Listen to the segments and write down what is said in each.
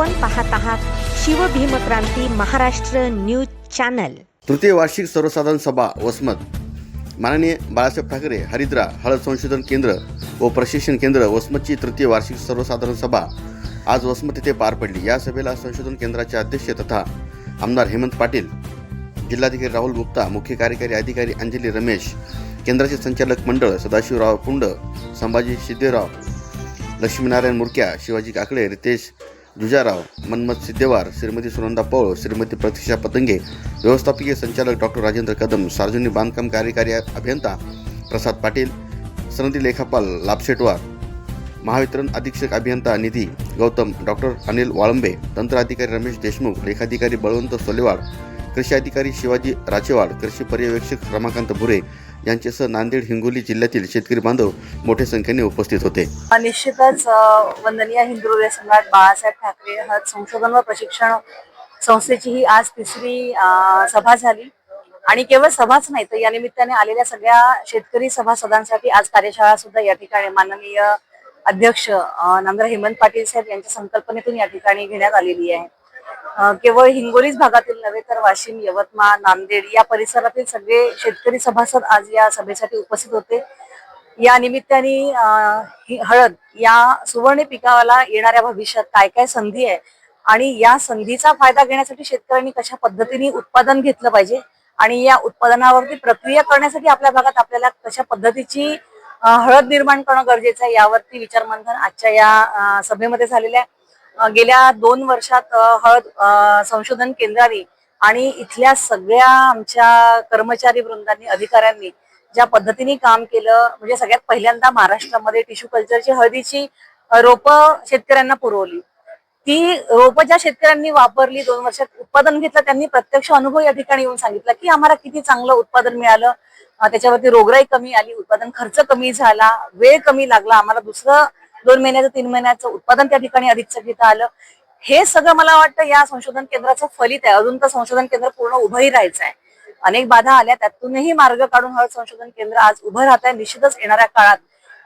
आपण पाहत आहात शिवभीमक्रांती महाराष्ट्र न्यूज चॅनल। तृतीय वार्षिक सर्वसाधारण सभा वसमत माननीय बाळासाहेब ठाकरे हरिद्रा हळद संशोधन केंद्र व प्रशिक्षण केंद्र वसमतची तृतीय वार्षिक सर्वसाधारण सभा आज वसमत येथे पार पडली। या सभेला संशोधन केंद्राचे अध्यक्ष तथा आमदार हेमंत पाटील, जिल्हाधिकारी राहुल गुप्ता, मुख्य कार्यकारी अधिकारी अंजली रमेश, केंद्राचे संचालक मंडळ सदाशिवराव पुंड, संभाजी सिद्धेराव, लक्ष्मीनारायण मुरक्या, शिवाजी काकडे, रितेश जुजाराव, मनमत सिद्धेवार, श्रीमती सुनंदा पौळ, श्रीमती प्रतीक्षा पतंगे, व्यवस्थापकीय संचालक डॉक्टर राजेंद्र कदम, सार्वजनिक बांधकाम कार्यकारी अभियंता प्रसाद पाटील, सनदी लेखापाल लाभशेटवार, महावितरण अधीक्षक अभियंता निधी गौतम, डॉक्टर अनिल वाळंबे, तंत्र अधिकारी रमेश देशमुख, लेखाधिकारी बळवंत सोलेवाड, कृषी अधिकारी शिवाजी राचेवाड, कृषी पर्यवेक्षक रमाकांत भुरे यांच्यासह नांदेड हिंगोली जिल्ह्यातील शेतकरी बांधव मोठ्या संख्येने उपस्थित होते। निश्चितच वंदनीय हिंदू हृदय सम्राट बाळासाहेब ठाकरे हळद संशोधन व प्रशिक्षण संस्थेची ही आज तिसरी सभा झाली आणि केवळ सभाच नाही तर या निमित्ताने आलेल्या सगळ्या शेतकरी सभासदांसाठी आज कार्यशाळा सुद्धा या ठिकाणी माननीय अध्यक्ष नामदार हेमंत पाटील साहेब यांच्या संकल्पनेतून या ठिकाणी घेण्यात आलेली आहे। केवळ हिंगोलीच भागातील नव्हे तर वाशिम, यवतमाळ, नांदेड या परिसरातील सगळे शेतकरी सभासद आज या सभेसाठी उपस्थित होते। या निमित्ताने हळद या सुवर्ण पिकाला येणाऱ्या भविष्यात काय काय संधी आहे आणि या संधीचा फायदा घेण्यासाठी शेतकऱ्यांनी कशा पद्धतीने उत्पादन घेतलं पाहिजे आणि या उत्पादनावरती प्रक्रिया करण्यासाठी आपल्या भागात आपल्याला कशा पद्धतीची हळद निर्माण करणं गरजेचं आहे यावरती विचारमंथन आजच्या या सभेमध्ये झालेलं आहे। गेल्या 2 वर्षात हळद संशोधन केंद्राने आणि इथल्या सगळ्या आमच्या कर्मचारी वृंदांनी, अधिकाऱ्यांनी ज्या पद्धतीने काम केलं, म्हणजे सगळ्यात पहिल्यांदा महाराष्ट्रामध्ये टिश्यू कल्चरची हळदीची रोपं शेतकऱ्यांना पुरवली। ती रोपं ज्या शेतकऱ्यांनी वापरली, 2 वर्षात उत्पादन घेतलं, त्यांनी प्रत्यक्ष अनुभव या ठिकाणी येऊन सांगितलं की आम्हाला किती चांगलं उत्पादन मिळालं, त्याच्यावरती रोगराई कमी आली, उत्पादन खर्च कमी झाला, वेळ कमी लागला, आम्हाला दुसरं 2 महिन्याचं 3 महिन्याचं उत्पादन त्या ठिकाणी अधिकचं घेता आलं। हे सगळं मला वाटतं या संशोधन केंद्राचं फलित आहे। अजून तर संशोधन केंद्र पूर्ण उभंही राहायचं आहे, अनेक बाधा आल्या, त्यातूनही मार्ग काढून हळद संशोधन केंद्र आज उभं राहत आहे। निश्चितच येणाऱ्या काळात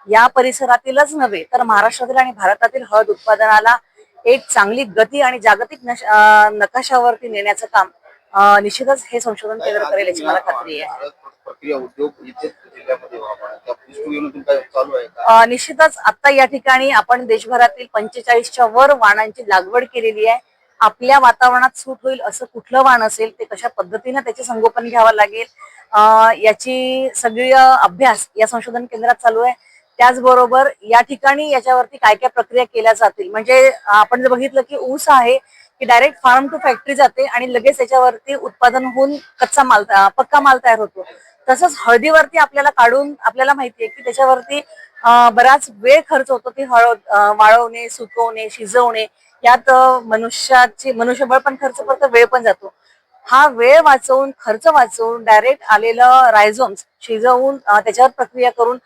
या परिसरातीलच नव्हे तर महाराष्ट्रातील आणि भारतातील हळद उत्पादनाला एक चांगली गती आणि जागतिक नकाशावरती नेण्याचं काम निश्चितच हे संशोधन केंद्र करेल याची मला खात्री आहे। प्रक्रिया उद्योग इथे जिल्ह्यामध्ये व्हावा त्या दृष्टीकोनातून काय चालू आहे का? निश्चितच आता या ठिकाणी आपण देशभरातील 45च्या वर वाणांची लागवड केलेली आहे। आपल्या वातावरणात सूट होईल असं कुठलं वाण असेल, ते कशा पद्धतीने त्याचे संगोपन घ्यावं लागेल याची सगळी अभ्यास या संशोधन केंद्रात चालू आहे। त्याचबरोबर या ठिकाणी याच्यावरती काय काय प्रक्रिया केल्या जातील, म्हणजे आपण जर बघितलं की ऊस आहे की डायरेक्ट फार्म टू फॅक्टरी जाते आणि लगेच त्याच्यावरती उत्पादन होऊन कच्चा माल, पक्का माल तयार होतो। तसंच हळदीवरती आपल्याला काढून आपल्याला माहितीये की त्याच्यावरती बराच वेळ खर्च होतो। ती हळद वाळवणे, सुकवणे, शिजवणे यात मनुष्यबळ पण खर्च पडतो, वेळ पण जातो। हा वेळ वाचवून, खर्च वाचवून डायरेक्ट आलेलं रायझोम्स शिजवून त्याच्यावर प्रक्रिया करून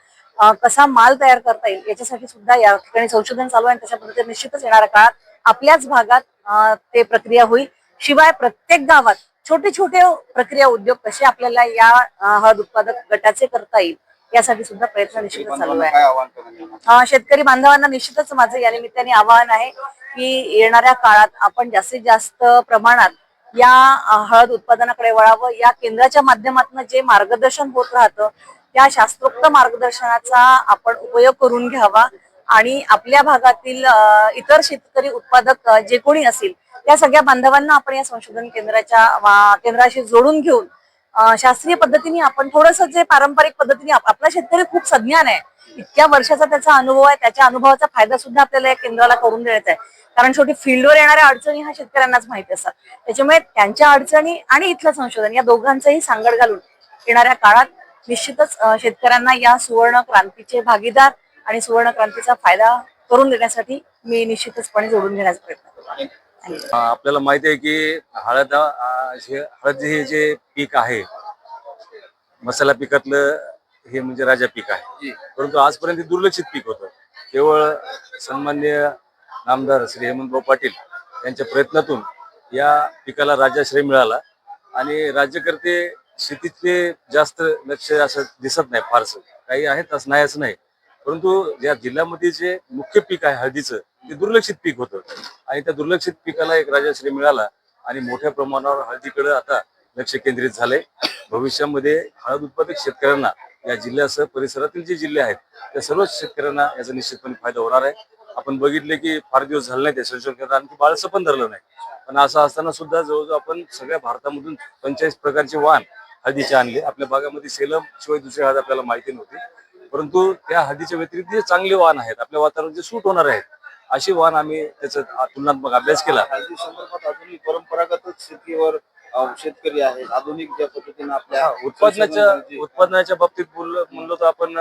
कसा माल तयार करता येईल याच्यासाठी सुद्धा या ठिकाणी संशोधन चालू आहे। तशा पद्धतीने निश्चितच येणाऱ्या काळात आपल्याच भागात ते प्रक्रिया होईल। शिवाय प्रत्येक गावात छोटे छोटे प्रक्रिया उद्योग कसे आपल्याला या हळद उत्पादक गटाचे करता येईल यासाठी सुद्धा प्रयत्न निश्चितच चालू आहे। शेतकरी बांधवांना निश्चितच माझं या निमित्ताने आवाहन आहे की येणाऱ्या काळात आपण जास्तीत जास्त प्रमाणात या हळद उत्पादनाकडे वळावं। या केंद्राच्या माध्यमातून जे मार्गदर्शन होत राहतं त्या शास्त्रोक्त मार्गदर्शनाचा आपण उपयोग करून घ्यावा आणि आपल्या भागातील इतर शेतकरी उत्पादक जे कोणी असतील त्या सगळ्या बांधवांना आपण या संशोधन केंद्राशी जोडून घेऊन शास्त्रीय पद्धतीने आपण थोडंसं जे पारंपरिक पद्धतीने आपला शेतकरी खूप सज्ञान आहे, इतक्या वर्षाचा त्याचा अनुभव आहे, त्याच्या अनुभवाचा फायदा सुद्धा आपल्याला या केंद्राला करून द्यायचा आहे। कारण शेवटी फील्डवर येणाऱ्या अडचणी हा शेतकऱ्यांनाच माहिती असतात, त्याच्यामुळे त्यांच्या अडचणी आणि इथलं संशोधन या दोघांचंही सांगड घालून येणाऱ्या काळात निश्चितच शेतकऱ्यांना या सुवर्ण क्रांतीचे भागीदार आणि सुवर्ण क्रांतीचा फायदा करून देण्यासाठी मी निश्चितचपणे जोडून घेण्याचा प्रयत्न करतो। आपल्याला माहिती आहे की हळद हे जे पीक आहे मसाला पिकातलं हे म्हणजे राजा पीक आहे, परंतु आजपर्यंत दुर्लक्षित पीक होतं। केवळ सन्माननीय नामदार श्री हेमंतभाऊ पाटील यांच्या प्रयत्नातून या पिकाला राजाश्रय मिळाला आणि राज्यकर्ते शेतीतले जास्त लक्ष असं दिसत नाही, फारसं काही आहेत असं नाही असं नाही, परंतु या जिल्ह्यामध्ये जे मुख्य पीक आहे हळदीचं ते दुर्लक्षित पीक होतं आणि त्या दुर्लक्षित पिकाला एक राजाश्री मिळाला आणि मोठ्या प्रमाणावर हळदीकडे आता लक्ष केंद्रित झाले. भविष्यामध्ये हळद उत्पादक शेतकऱ्यांना या जिल्ह्यासह परिसरातील जे जिल्हे आहेत त्या सर्व शेतकऱ्यांना याचा निश्चितपणे फायदा होणार आहे. आपण बघितले की फार दिवस झाले नाही त्या संशोधन केंद्रात आणखी बाळसं पण धरलं नाही, पण असं असताना सुद्धा जवळजवळ आपण सगळ्या भारतामधून 45 प्रकारचे वाहन हळदीचे आणले. आपल्या भागामध्ये सेलम शिवाय दुसरी हळद आपल्याला माहिती नव्हती, परंतु त्या हळदीच्या व्यतिरिक्त जे चांगले वाहन आहेत आपल्या वातावरणात जे सूट होणार आहेत अशी वाहन आम्ही त्याचा तुलनात्मक अभ्यास केला. हळदी संदर्भात अजूनही परंपरागत शेतीवर शेतकरी आहेत. आधुनिक ज्या पद्धतीने आपल्या उत्पादनाच्या बाबतीत म्हणलो तर आपण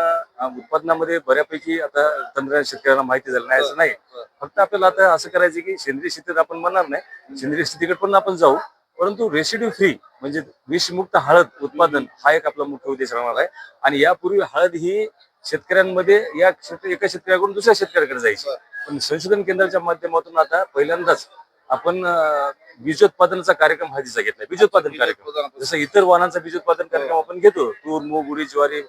उत्पादनामध्ये बऱ्यापैकी आता तंत्रज्ञान शेतकऱ्यांना माहिती झालं नाही असं नाही. फक्त आपल्याला आता असं करायचं की सेंद्रिय शेतीत आपण म्हणणार नाही, सेंद्रिय शेतीकडे पण आपण जाऊ, परंतु रेसिड्यू फ्री म्हणजे विषमुक्त हळद उत्पादन हा एक आपला मुख्य उद्देश राहणार आहे. आणि यापूर्वी हळद ही शेतकऱ्यांमध्ये एका शेतकऱ्याकडून दुसऱ्या शेतकऱ्याकडे जायची, पण संशोधन केंद्राच्या माध्यमातून आता पहिल्यांदाच आपण बीजोत्पादनाचा कार्यक्रम हळदीचा घेतलाय. बीजोत्पादन कार्यक्रम जसं इतर वाहनांचा बीजोत्पादन कार्यक्रम आपण घेतो, तूर मूग उडीद ज्वारी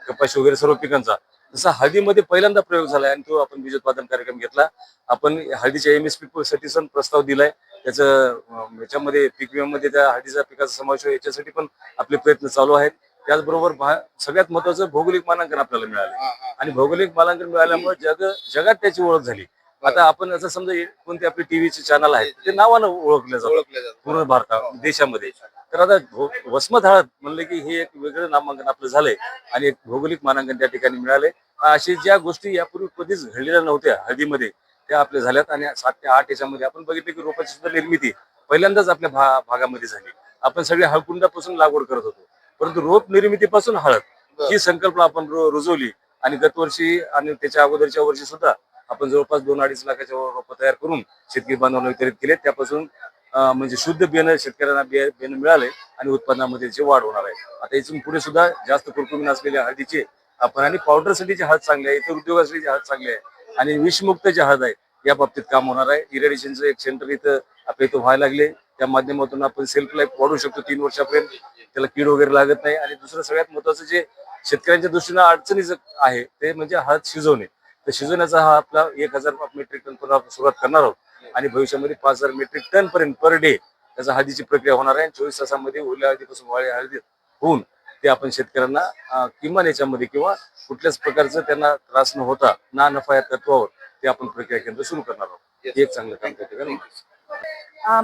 कपाशी वगैरे सर्व पिकांचा, जसा हळदीमध्ये पहिल्यांदा प्रयोग झालाय आणि तो आपण बीजोत्पादन कार्यक्रम घेतला. आपण हळदीच्या MSP साठी पण प्रस्ताव दिलाय. त्याचं याच्यामध्ये पीक विम्यामध्ये त्या हळदीच्या पिकाचा समावेश आहे, याच्यासाठी पण आपले प्रयत्न चालू आहेत. त्याचबरोबर सगळ्यात महत्वाचं भौगोलिक मानांकन आपल्याला मिळालं आणि भौगोलिक मानांकन मिळाल्यामुळे जगात त्याची ओळख झाली. आता आपण असं समजा कोणते आपले टीव्हीचे चॅनल आहेत ते नावानं ओळखले जातात पूर्ण भारतात देशामध्ये. तर आता वसमत हळद म्हणले की हे एक वेगळं नामांकन आपलं झालंय आणि एक भौगोलिक मानांकन त्या ठिकाणी मिळाले. अशी ज्या गोष्टी यापूर्वी कधीच घडलेल्या नव्हत्या हळदीमध्ये त्या आपल्या झाल्यात आणि 7 ते 8 याच्यामध्ये आपण बघितलं की रोपाची सुद्धा निर्मिती पहिल्यांदाच आपल्या भागामध्ये झाली. आपण सगळे हळकुंडापासून लागवड करत होतो, परंतु रोप निर्मितीपासून हळद ही संकल्पना आपण रुजवली आणि गतवर्षी आणि त्याच्या अगोदरच्या वर्षी सुद्धा आपण जवळपास 2-2.5 लाखाच्या रोप तयार करून शेतकरी बांधवांना वितरित केले. त्यापासून म्हणजे शुद्ध बियाणं शेतकऱ्यांना बियाणं मिळाले आणि उत्पन्नामध्ये जे वाढ होणार आहे. आता इथून पुढे सुद्धा जास्त कुरकुरीत असलेल्या हळदीचे आपण आणि पावडरसाठी जी हळद चांगली आहे, इतर उद्योगासाठी जी हळद चांगली आहे आणि विषमुक्त जी हळद आहे या बाबतीत काम होणार आहे. इरेडिशनचं एक सेंटर इथं आपल्या इथं व्हायला लागले, त्या माध्यमातून आपण सेल्फ लाईफ वाढवू शकतो 3 वर्षापर्यंत, त्याला कीड वगैरे लागत नाही. आणि दुसरं सगळ्यात महत्वाचं जे शेतकऱ्यांच्या दृष्टीनं अडचणीचं आहे ते म्हणजे हळद शिजवणे. तर शिजवण्याचा हा आपला 1000 मेट्रिक टन पर्यंत सुरुवात करणार आहोत आणि भविष्यामध्ये 5000 मेट्रिक टन पर्यंत पर डे त्याचा हळदीची प्रक्रिया होणार आहे. 24 तासामध्ये ओल्या हळदीपासून वाळ्या हळदी होऊन ते आपण शेतकऱ्यांना किमान याच्यामध्ये किंवा कुठल्याच प्रकारचं त्यांना त्रास न होता ना नफा या तत्वावर ते आपण प्रक्रिया केंद्र सुरू करणार आहोत. हे एक चांगलं काम त्या ठिकाणी.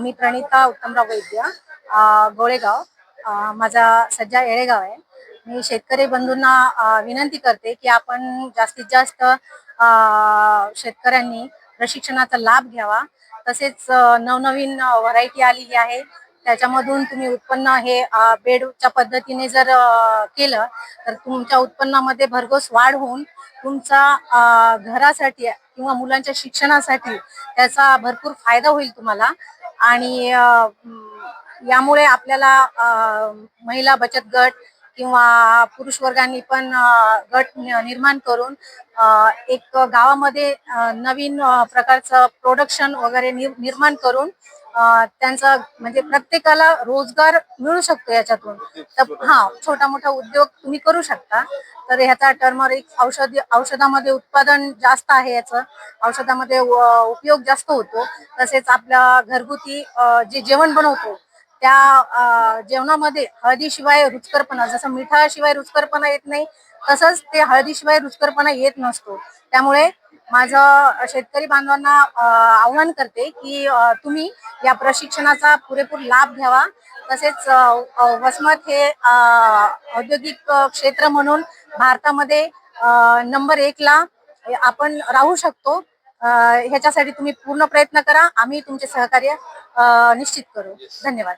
मी प्रणिता उत्तमराव वैद्य, गोळेगाव. माझा सज्जा येळेगाव आहे. मी शेतकरी बंधूंना विनंती करते की आपण जास्तीत जास्त शेतकऱ्यांनी प्रशिक्षणाचा लाभ घ्यावा. तसेच नवनवीन व्हरायटी आलेली आहे, त्याच्यामधून तुम्ही उत्पन्न हे बेडच्या पद्धतीने जर केलं तर तुमच्या उत्पन्नामध्ये भरघोस वाढ होऊन तुमचा घरासाठी किंवा मुलांच्या शिक्षणासाठी त्याचा भरपूर फायदा होईल तुम्हाला. आणि यामुळे आपल्याला महिला बचत गट किंवा पुरुष वर्गांनी पण गट निर्माण करून एक गावामध्ये नवीन प्रकारचं प्रोडक्शन वगैरे निर्माण करून त्यांचा म्हणजे प्रत्येकाला रोजगार मिळू शकतो याच्यातून. तर छोटा मोठा उद्योग तुम्ही करू शकता. तर ह्याचा टर्मरिक औषधामध्ये उत्पादन जास्त आहे, याचं औषधामध्ये उपयोग जास्त होतो. तसेच आपल्या घरगुती जे जेवण बनवतो त्या जेवणामध्ये हळदीशिवाय रुचकरपणा, जसं मिठाशिवाय रुचकरपणा येत नाही तसंच ते हळदीशिवाय रुचकरपणा येत नसतो. त्यामुळे माझं शेतकरी बांधवांना आव्हान करते की तुम्ही या प्रशिक्षणाचा पुरेपूर लाभ घ्यावा. तसेच वसमत हे औद्योगिक क्षेत्र म्हणून भारतामध्ये नंबर 1 ला आपण राहू शकतो. ह्याच्यासाठी तुम्ही पूर्ण प्रयत्न करा. आम्ही तुमचे सहकार्य निश्चित करू. धन्यवाद.